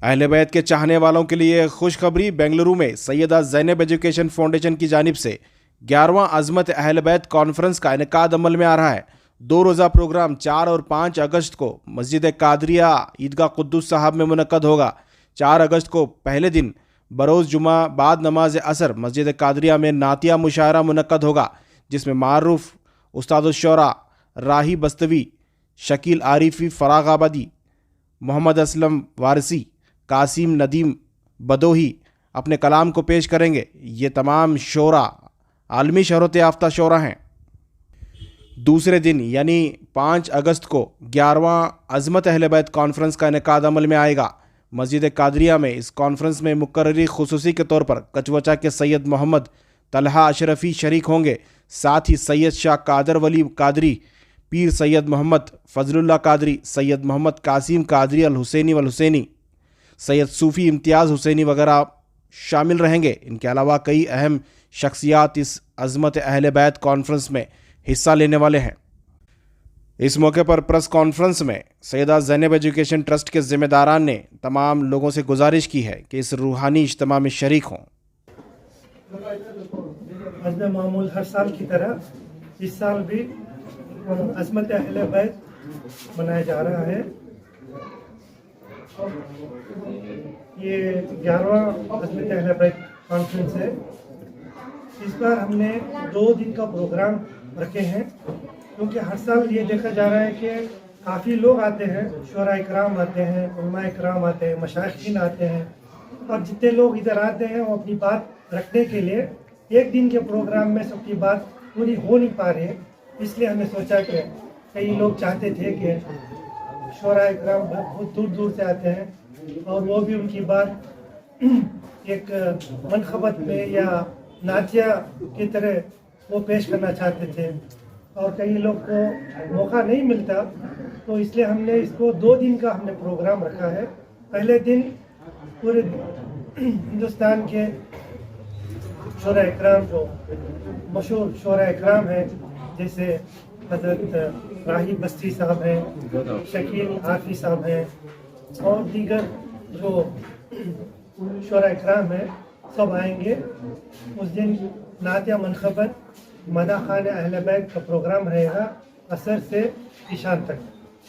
अहले बैत के चाहने वालों के लिए खुशखबरी। बेंगलुरु में सैयदा ज़ैनब एजुकेशन फाउंडेशन की जानिब से 11वां अज़मत अहले बैत कॉन्फ्रेंस का इनेकाद अमल में आ रहा है। 2 रोज़ा प्रोग्राम 4 और 5 अगस्त को मस्जिद कादरिया ईदगाह कुद्दुस साहब में मुनक्कद होगा। 4 अगस्त को पहले दिन बरोज़ जुमा बाद नमाज असर मस्जिद कादरिया में नातिया मुशायरा मुनक्कद होगा, जिसमें मारूफ उस्ताद-उश-शौरा राही बस्तवी, शकील आरिफी फरागाबादी, मोहम्मद असलम वारसी, कासिम नदीम बदोही अपने कलाम को पेश करेंगे। ये तमाम शोरा आलमी शहरत याफ्ता शोरा हैं। दूसरे दिन यानी 5 अगस्त को 11वां अज़मत अहले बैत कॉन्फ्रेंस का इनेकाद अमल में आएगा। मस्जिद कादरिया में इस कॉन्फ्रेंस में मुकर्ररी खुसूसी के तौर पर कचवचा के सैयद मोहम्मद तलहा अशरफी शरीक होंगे। साथ ही सैयद शाह कादर वली कादरी, पीर सैयद मोहम्मद फजलुल्लाह कादरी, सैयद मोहम्मद कासिम कादरी अल हुसैनी वल हुसैनी, सैयद सूफ़ी इम्तियाज़ हुसैनी वगैरह शामिल रहेंगे। इनके अलावा कई अहम शख्सियात इस अज़मत अहले बैत कॉन्फ्रेंस में हिस्सा लेने वाले हैं। इस मौके पर प्रेस कॉन्फ्रेंस में सैयदा ज़ैनब एजुकेशन ट्रस्ट के ज़िम्मेदारान ने तमाम लोगों से गुजारिश की है कि इस रूहानी इज्तिमा में शरीक हों। मामूल हर साल की तरह इस साल भी अज़मत अहले बैत मनाया जा रहा है। ये 11वां अज़मत अहले बैत कॉन्फ्रेंस है। इस बार हमने 2 दिन का प्रोग्राम रखे हैं, क्योंकि हर साल ये देखा जा रहा है कि काफ़ी लोग आते हैं, शोरा इकराम आते हैं, उलमा इकराम आते हैं, मशाइखीन आते हैं, और जितने लोग इधर आते हैं वो अपनी बात रखने के लिए एक दिन के प्रोग्राम में सबकी बात पूरी हो नहीं पा रही है। इसलिए हमने सोचा कि कई लोग चाहते थे कि शोरा इकराम बहुत दूर दूर से आते हैं और वो भी उनकी बात एक मनखबत में या नातिया की तरह वो पेश करना चाहते थे, और कई लोग को मौका नहीं मिलता। तो इसलिए हमने इसको 2 दिन का हमने प्रोग्राम रखा है। पहले दिन पूरे हिंदुस्तान के शोरा इकराम, जो मशहूर शोरा इकराम है, जैसे हज़रत राही बस्ती साहब हैं, शकील आरफी साहब हैं, और दीगर जो शोरा इकराम है, सब आएंगे। उस दिन नातिया मनखबत मदा खान अहले बैत का प्रोग्राम रहेगा। असर से ईशान तक,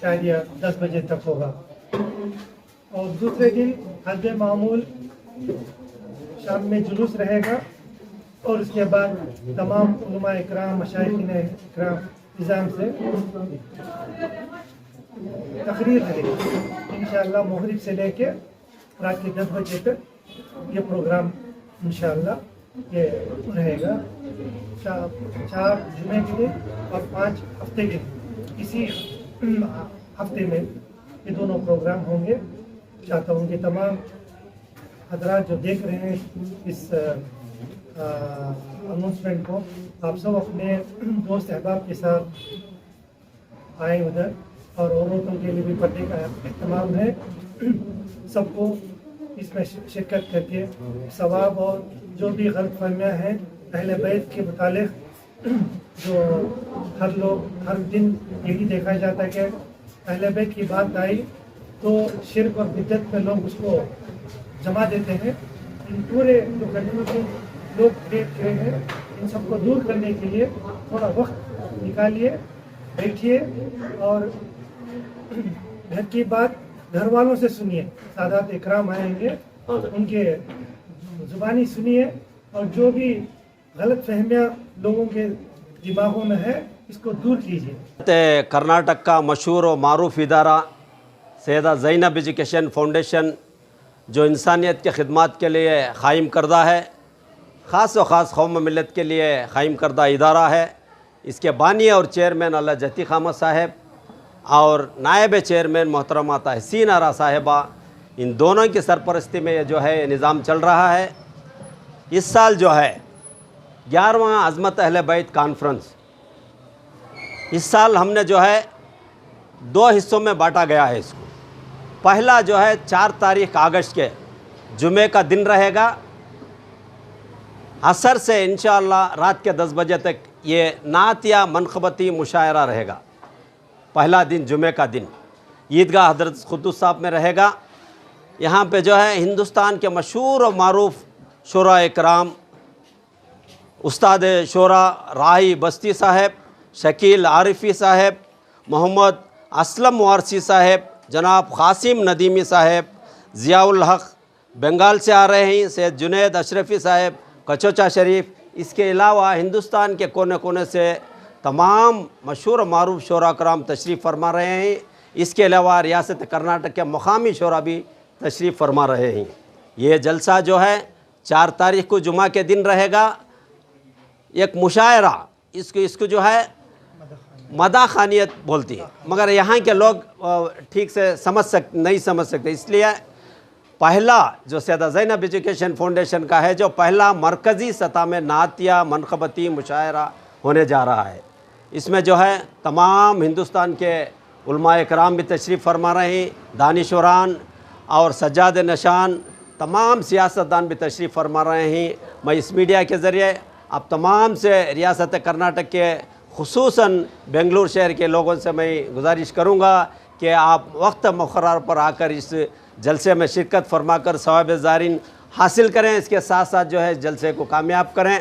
शायद या 10 बजे तक होगा। और दूसरे दिन हद मामूल शाम में जुलूस रहेगा, और उसके बाद तमाम उलमा इकराम, मशाइखीन इकराम निज़ाम से तकरीर रहेगी। इंशाअल्लाह मगरिब से लेके रात के 10 बजे तक ये प्रोग्राम इंशाअल्लाह ये रहेगा। 4 जुमे के दिन और 5 हफ्ते के दिन, इसी हफ्ते में ये दोनों प्रोग्राम होंगे। चाहता हूँ कि तमाम हजरात जो देख रहे हैं इस अनाउंसमेंट को, आप सब अपने दोस्त अहबाब के साथ आए उधर, और औरतों के लिए भी पर्दे का एहतमाम है। सबको इसमें शिरकत करके सवाब और जो भी गलत फहमियाँ हैं अहले बैत के मुतालिक, जो हर दिन यही देखा जाता है कि अहले बैत की बात आई तो शिरक और बिद्दत में लोग उसको जमा देते हैं। इन पूरे जो कंफ्यूजन लोग देख रहे हैं, इन सबको दूर करने के लिए थोड़ा वक्त निकालिए, बैठिए और घर की बात घर वालों से सुनिए। सादात इकराम आएंगे, उनके ज़ुबानी सुनिए, और जो भी गलत फहमियाँ लोगों के दिमागों में है इसको दूर कीजिए। कर्नाटक का मशहूर और मारूफ इदारा सैयदा ज़ैनब एजुकेशन फाउंडेशन, जो इंसानियत के खिदमत के लिए क़ायम करदा है, ख़ास व ख़ास कौम मिलत के लिए क़ायम करदा इदारा है। इसके बानी और चेयरमैन अल्लाह जती खामद साहब और नायब चेयरमैन मोहतरमा तहसीन आरा साहिबा, इन दोनों की सरपरस्ती में जो है निज़ाम चल रहा है। इस साल जो है 11वां अज़मत अहले बैत कॉन्फ्रेंस, इस साल हमने जो है 2 हिस्सों में बांटा गया है इसको। पहला जो है 4 तारीख अगस्त के जुमे का दिन रहेगा। असर से इंशाअल्लाह रात के 10 बजे तक ये नातिया मनखबती मुशायरा रहेगा। पहला दिन जुमे का दिन ईदगाह हज़रत कुद्दुस साहब में रहेगा। यहाँ पे जो है हिंदुस्तान के मशहूर और मारूफ शुरा इकराम उस्ताद शुरा राही बस्ती साहब, शकील आरिफी साहब, मोहम्मद असलम वारसी साहब, जनाब क़ासिम नदीमी साहब, ज़ियाउल हक़ बंगाल से आ रहे हैं, सैयद जुनैद अशरफी साहब कचोचा शरीफ, इसके अलावा हिंदुस्तान के कोने कोने से तमाम मशहूर और मारूफ शुरा कराम तशरीफ़ फरमा रहे हैं। इसके अलावा रियासत कर्नाटक के मकामी शुरा भी तशरीफ़ फरमा रहे हैं। ये जलसा जो है 4 तारीख़ को जुमा के दिन रहेगा। एक मुशायरा, इसको जो है मदा खानियत बोलती है, मगर यहाँ के लोग ठीक से नहीं समझ सकते, इसलिए पहला जो सैयदा ज़ैनब एजुकेशन फाउंडेशन का है, जो पहला मरकज़ी सतह में नातिया मनक़बती मुशायरा होने जा रहा है, इसमें जो है तमाम हिंदुस्तान के उलमाए कराम भी तशरीफ़ फरमा रहे हैं, दानिशवरान और सज्जाद नशान, तमाम सियासतदान भी तशरीफ़ फरमा रहे हैं। मैं इस मीडिया के ज़रिए अब तमाम से रियासत कर्नाटक के खुसूसन बेंगलुरु शहर के लोगों से मैं गुजारिश करूँगा कि आप वक्त मुक़र्रर पर आकर इस जलसे में शिरकत फरमा कर सवाब ज़ारिन हासिल करें। इसके साथ साथ जो है जलसे को कामयाब करें।